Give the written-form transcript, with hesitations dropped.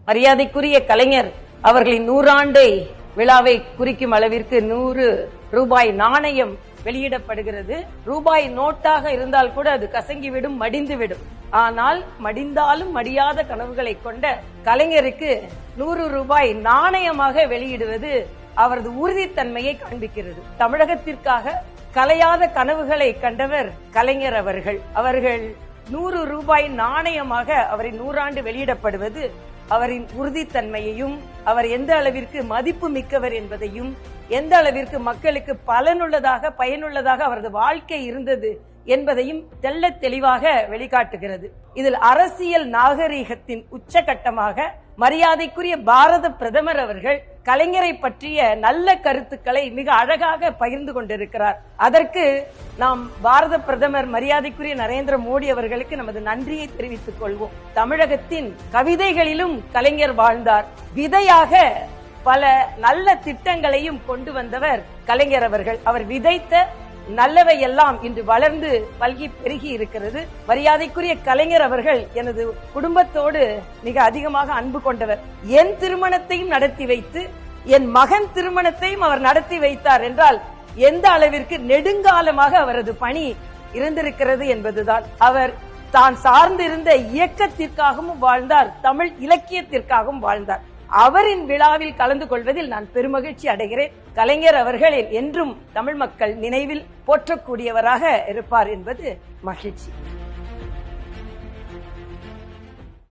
மரியாதைக்குரிய கலைஞர் அவர்களின் 100 விழாவை குறிக்கும் அளவிற்கு 100 ரூபாய் நாணயம் வெளியிடப்படுகிறது. ரூபாய் நோட்டாக இருந்தால் கூட அது கசங்கிவிடும், மடிந்துவிடும். ஆனால் மடிந்தாலும் மடியாத கனவுகளை கொண்ட கலைஞருக்கு 100 ரூபாய் நாணயமாக வெளியிடுவது அவரது உறுதித்தன்மையை காண்பிக்கிறது. தமிழகத்திற்காக கலையாத கனவுகளை கண்டவர் கலைஞர் அவர்கள். 100 ரூபாய் நாணயமாக அவரின் 100 ஆண்டு வெளியிடப்படுவது அவரின் உறுதித்தன்மையையும், அவர் எந்த அளவிற்கு மதிப்பு மிக்கவர் என்பதையும், எந்த அளவிற்கு மக்களுக்கு பயனுள்ளதாக அவரது வாழ்க்கை இருந்தது என்பதையும் தெள்ள தெளிவாக வெளிக்காட்டுகிறது. இதில் அரசியல் நாகரீகத்தின் உச்சகட்டமாக மரியாதைக்குரிய பாரத பிரதமர் அவர்கள் கலைஞரை பற்றிய நல்ல கருத்துக்களை மிக அழகாக பகிர்ந்து கொண்டிருக்கிறார். அதற்கு நாம் பாரத பிரதமர் மரியாதைக்குரிய நரேந்திர மோடி அவர்களுக்கு நமது நன்றியை தெரிவித்துக் கொள்வோம். தமிழகத்தின் கவிதைகளிலும் கலைஞர் வாழ்ந்தார். விதையாக பல நல்ல திட்டங்களையும் கொண்டு வந்தவர் கலைஞர் அவர்கள். அவர் விதைத்த நல்லவை எல்லாம் இன்று வளர்ந்து பல்கி பெருகி இருக்கிறது. மரியாதைக்குரிய கலைஞர் அவர்கள் எனது குடும்பத்தோடு மிக அதிகமாக அன்பு கொண்டவர். என் திருமணத்தையும் நடத்தி வைத்து, என் மகன் திருமணத்தையும் அவர் நடத்தி வைத்தார் என்றால் எந்த அளவிற்கு நெடுங்காலமாக அவரது பணி இருந்திருக்கிறது என்பதுதான். அவர் தான் சார்ந்திருந்த இயக்கத்திற்காகவும் வாழ்ந்தார், தமிழ் இலக்கியத்திற்காகவும் வாழ்ந்தார். அவரின் விழாவில் கலந்து கொள்வதில் நான் பெருமகிழ்ச்சி அடைகிறேன். கலைஞர் அவர்கள் என்றும் தமிழ் மக்கள் நினைவில் போற்றக்கூடியவராக இருப்பார் என்பது மகிழ்ச்சி.